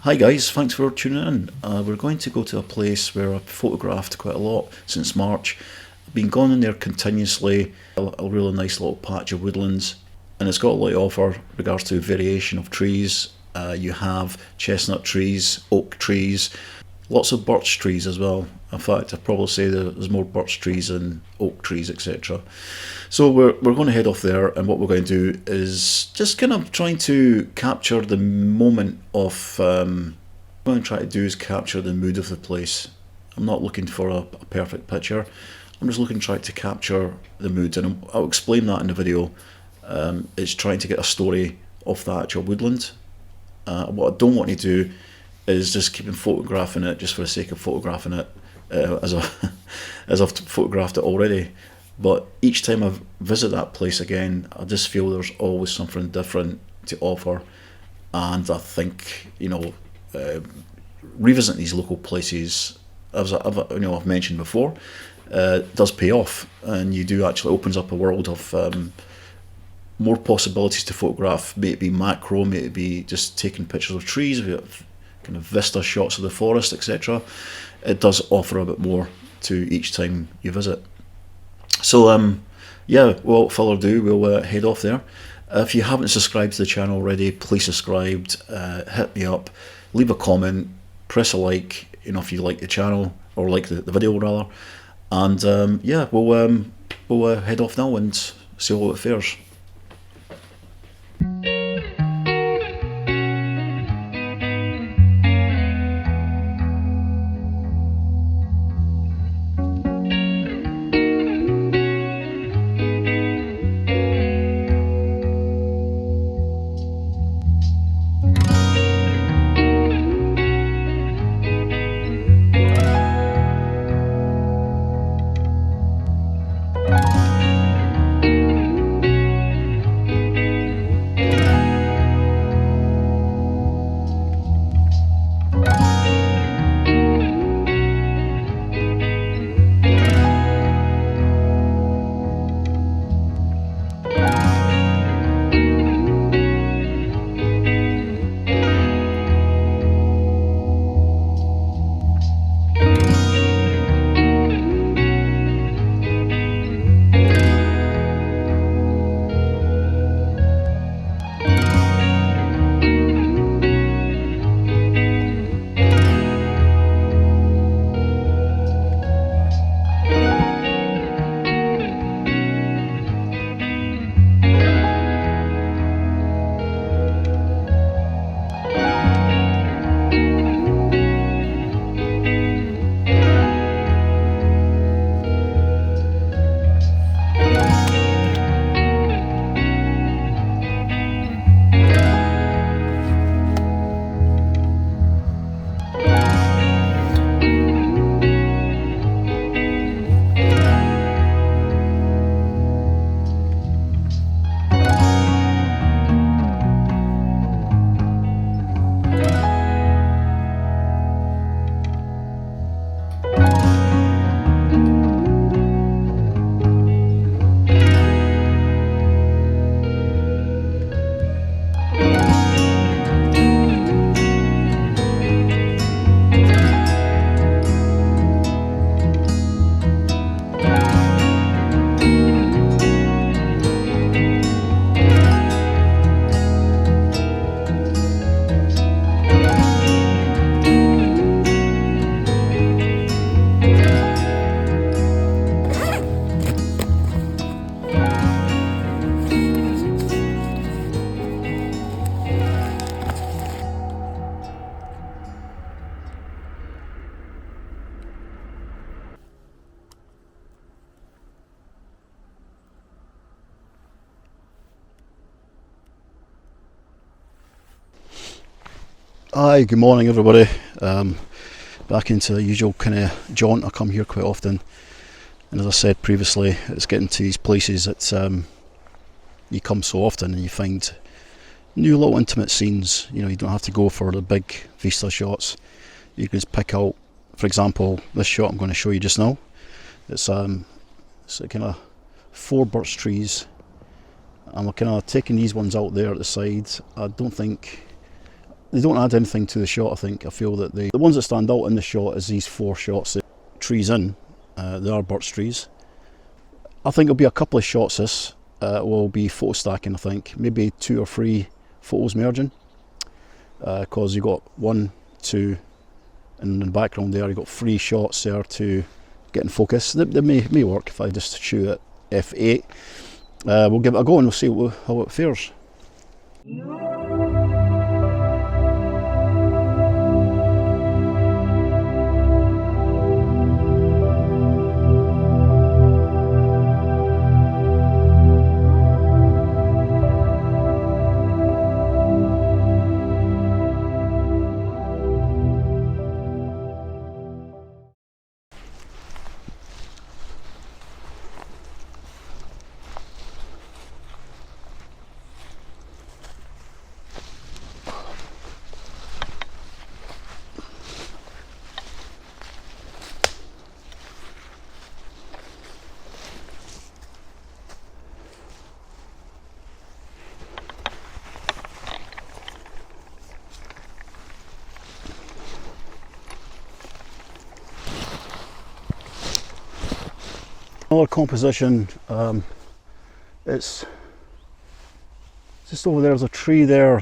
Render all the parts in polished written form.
Hi guys, thanks for tuning in. We're going to go to a place where I've photographed quite a lot since March. I've been going in there continuously, a really nice little patch of woodlands, and it's got a lot to offer regards to variation of trees. You have chestnut trees, oak trees, lots of birch trees as well. In fact, I'd probably say that there's more birch trees than oak trees, etc. So we're going to head off there, and what we're going to do is just kind of trying to capture the moment of. What I'm going to try to do is capture the mood of the place. I'm not looking for a perfect picture. I'm just looking to try to capture the mood, and I'll explain that in the video. It's trying to get a story of the actual woodland. What I don't want to do is just keep photographing it just for the sake of photographing it, as I've photographed it already. But each time I visit that place again, I just feel there's always something different to offer, and I think revisiting these local places, as I've mentioned before, does pay off, and you do actually opens up a world of more possibilities to photograph. May it be macro, may it be just taking pictures of trees, kind of vista shots of the forest, etc. It does offer a bit more to each time you visit. So yeah, without further ado, we'll head off there. If you haven't subscribed to the channel already, please subscribe, hit me up, leave a comment, press a like, if you like the channel, or like the video rather, and yeah, we'll head off now and see how it fares. Hi, good morning everybody. Back into the usual kind of jaunt. I come here quite often, and as I said previously, it's getting to these places that you come so often and you find new little intimate scenes. You don't have to go for the big vista shots. You can just pick out, for example, this shot I'm going to show you just now. It's kind of 4 birch trees, and we're kind of taking these ones out there at the side. I don't think they don't add anything to the shot. I think I feel that the ones that stand out in the shot is these 4 shots. The trees in, they are birch trees. I think there'll be a couple of shots this will be photo stacking. I think maybe 2 or 3 photos merging, because you've got 1, 2, and in the background there you've got 3 shots there to get in focus. That may work if I just shoot at f8. We'll give it a go and we'll see how it fares. Another composition, it's just over there's a tree there,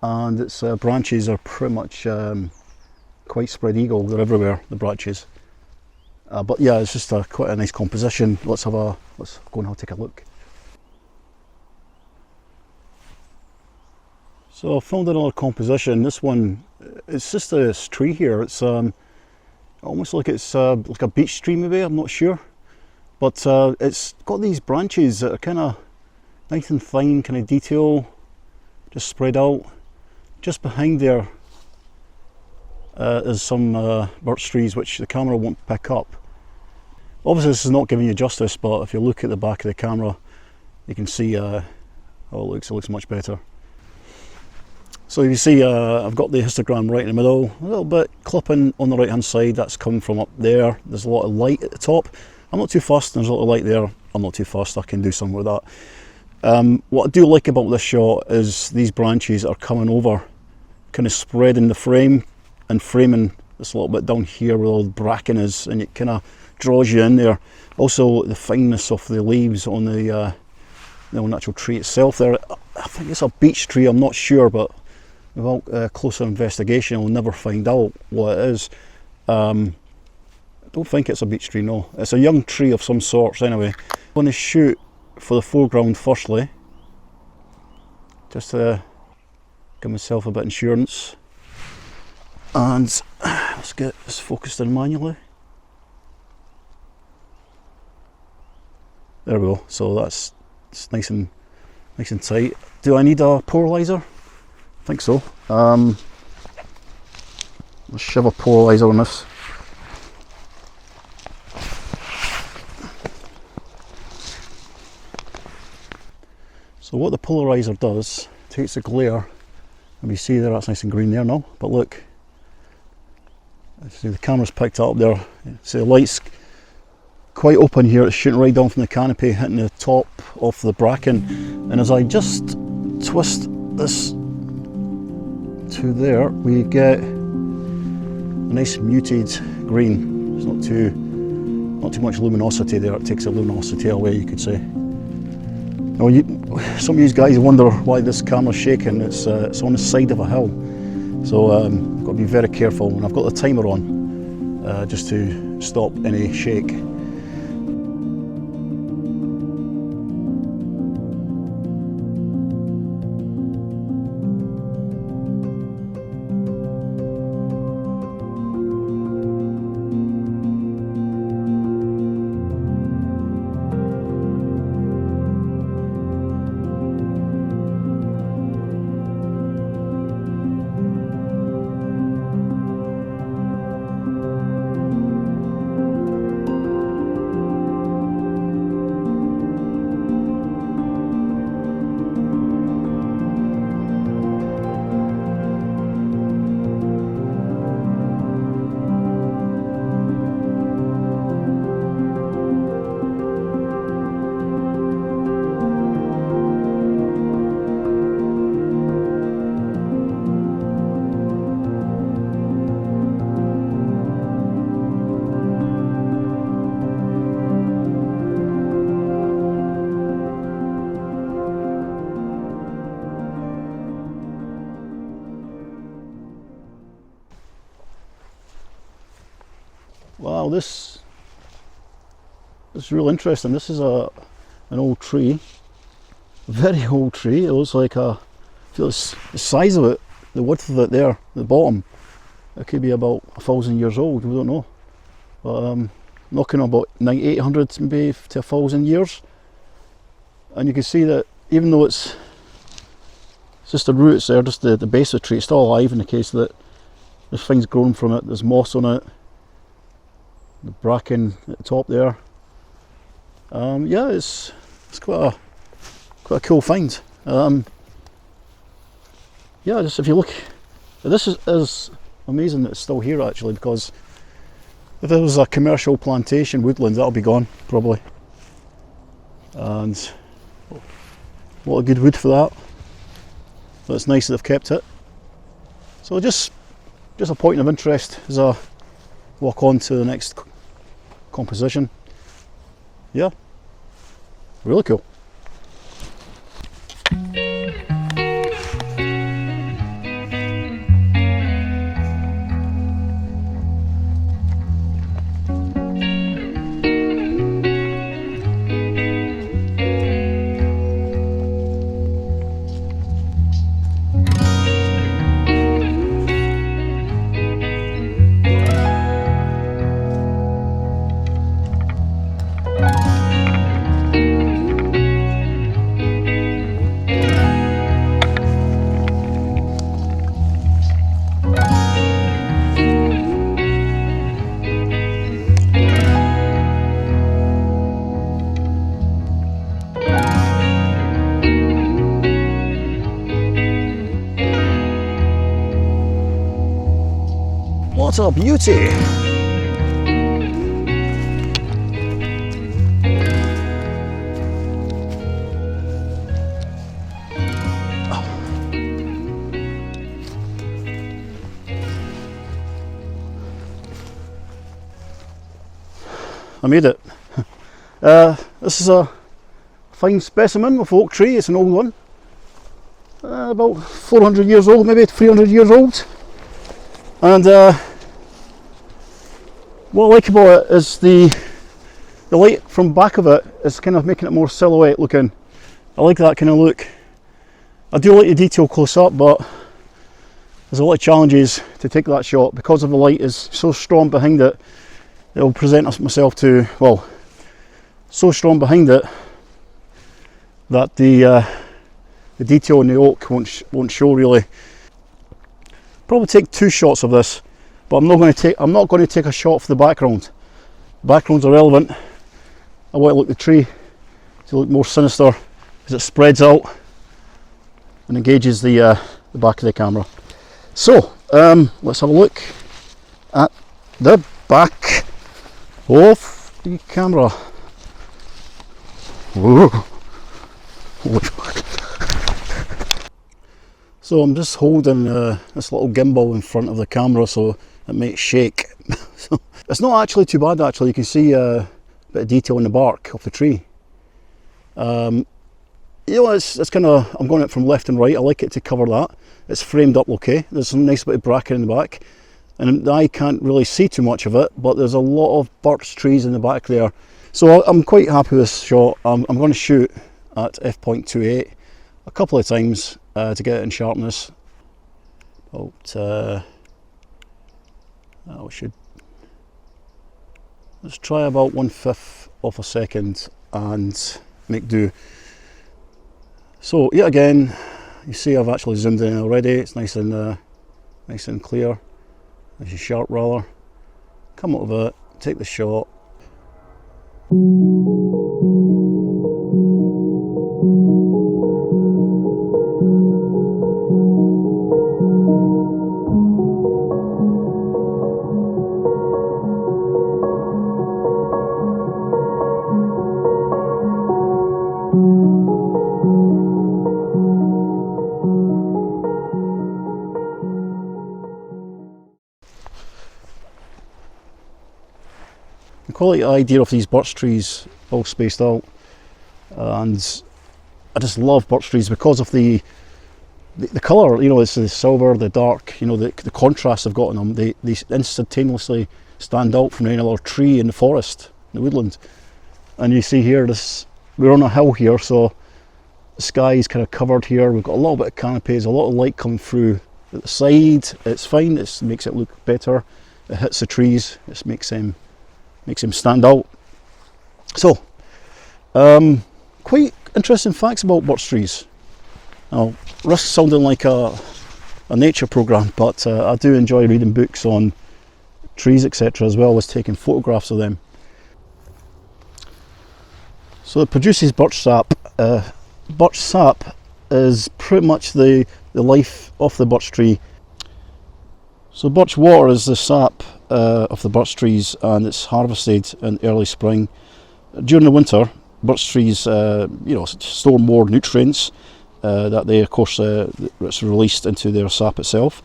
and its branches are pretty much quite spread eagle. They're everywhere, the branches. But yeah, it's just quite a nice composition. Let's go and have a take a look. So I found another composition. This one, it's just this tree here. It's almost like it's like a beech tree maybe, I'm not sure. But it's got these branches that are kind of nice and fine, kind of detail, just spread out. Just behind there is some birch trees which the camera won't pick up. Obviously this is not giving you justice, but if you look at the back of the camera you can see how it looks much better. So you see I've got the histogram right in the middle, a little bit clipping on the right hand side, that's coming from up there. There's a lot of light at the top. I'm not too fussed, there's a lot of light there, I'm not too fussed, I can do something with that. What I do like about this shot is these branches are coming over, kind of spreading the frame and framing this a little bit down here where all the bracken is, and it kind of draws you in there. Also the fineness of the leaves on the actual tree itself there. I think it's a beech tree, I'm not sure, but without closer investigation we'll never find out what it is. I don't think it's a beech tree, no. It's a young tree of some sorts anyway. I'm going to shoot for the foreground firstly, just to give myself a bit of insurance. And let's get this focused in manually. There we go, so it's nice and tight. Do I need a polarizer? I think so. Let's shove a polarizer on this. So what the polarizer does, takes the glare, and you see there that's nice and green there now, but look, see the camera's picked up there, see the light's quite open here, it's shooting right down from the canopy, hitting the top of the bracken, and as I just twist this to there, we get a nice muted green. There's not too much luminosity there, it takes the luminosity away, you could say. Now, some of you guys wonder why this camera's shaking. It's on the side of a hill, so I've got to be very careful, and I've got the timer on just to stop any shake. Wow, this is real interesting. This is an old tree, a very old tree. It looks like I feel the size of it, the width of it there, the bottom. It could be about 1,000 years old. We don't know, but knocking on about 800 maybe to 1,000 years. And you can see that even though it's just the roots there, just the base of the tree, it's still alive in the case that there's things growing from it. There's moss on it, the bracken at the top there. Yeah, it's quite a cool find. Yeah, just if you look, this is amazing that it's still here actually, because if there was a commercial plantation woodland, that'll be gone probably. And what a good wood for that. But it's nice that they've kept it. So just a point of interest as I walk on to the next composition. Yeah, really cool. What a beauty! I made it. This is a fine specimen of oak tree. It's an old one, about 400 years old, maybe 300 years old. And what I like about it is the light from back of it is kind of making it more silhouette looking. I like that kind of look. I do like the detail close up, but there's a lot of challenges to take that shot because of the light is so strong behind it. It'll present myself to, well, so strong behind it that the detail in the oak won't show really. Probably take 2 shots of this, but I'm not going to take a shot for the background. The background's irrelevant. I want to look at the tree to look more sinister as it spreads out and engages the back of the camera. So let's have a look at the back of the camera. Whoa. So I'm just holding this little gimbal in front of the camera so it might shake. So it's not actually too bad actually. You can see a bit of detail in the bark of the tree. You know, it's kind of, I'm going it from left and right. I like it to cover that. It's framed up okay. There's some nice bit of bracken in the back, and I can't really see too much of it, but there's a lot of birch trees in the back there. So I'm quite happy with this shot. I'm going to shoot at f.28 a couple of times to get it in sharpness. About let's try about 1/5 of a second and make do. So yet again, you see I've actually zoomed in already. It's nice and clear, nice and sharp rather. Come out of it, take the shot. I quite like the idea of these birch trees all spaced out, and I just love birch trees because of the colour. You know, it's the silver, the dark. You know, the contrast they've got in them. They instantaneously stand out from any other tree in the forest, the woodland. And you see here, we're on a hill here, so the sky is kind of covered here. We've got a little bit of canopies, a lot of light coming through at the side. It's fine, it makes it look better. It hits the trees, it makes them stand out. So, quite interesting facts about birch trees. I'll risk sounding like a nature programme, but I do enjoy reading books on trees, etc., as well as taking photographs of them. So it produces birch sap. Birch sap is pretty much the life of the birch tree. So birch water is the sap of the birch trees, and it's harvested in early spring. During the winter, birch trees store more nutrients that they, of course, it's released into their sap itself.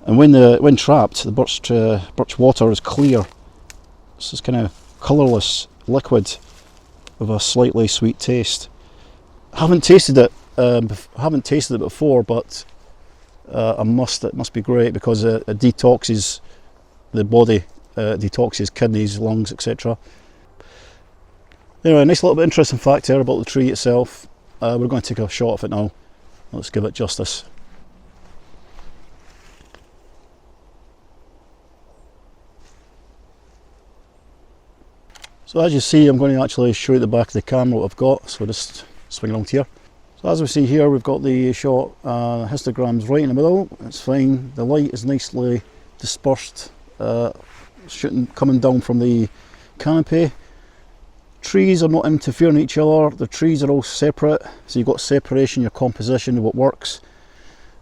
And when trapped, the birch water is clear. It's this kind of colourless liquid with a slightly sweet taste. I haven't tasted it before, but it must be great, because it detoxes the body, detoxes kidneys, lungs, etc. Anyway, a nice little bit interesting fact here about the tree itself. We're going to take a shot of it now. Let's give it justice. So as you see, I'm going to actually show you the back of the camera what I've got, so just swing along here. So as we see here, we've got the shot, histogram's right in the middle. It's fine, the light is nicely dispersed, coming down from the canopy. Trees are not interfering with each other, the trees are all separate, so you've got separation, your composition, what works.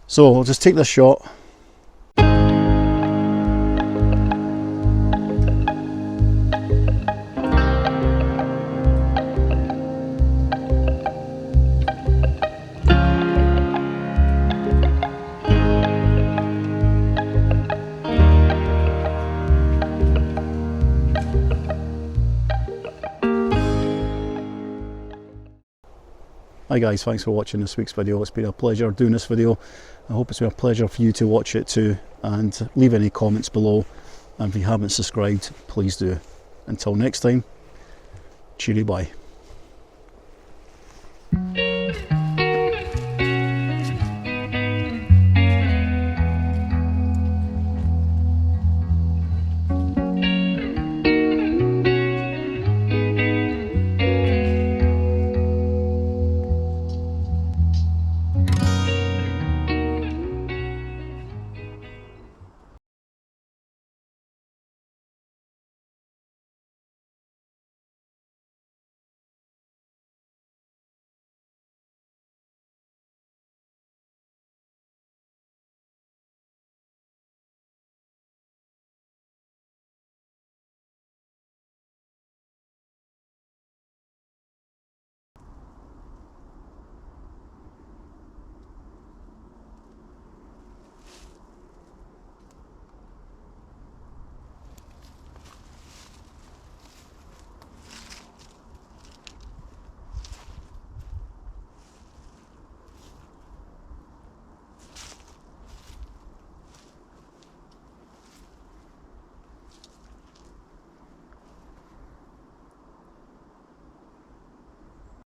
So I'll just take this shot. Hi guys, thanks for watching this week's video. It's been a pleasure doing this video. I hope it's been a pleasure for you to watch it too, and leave any comments below, and if you haven't subscribed, please do. Until next time, cheery bye.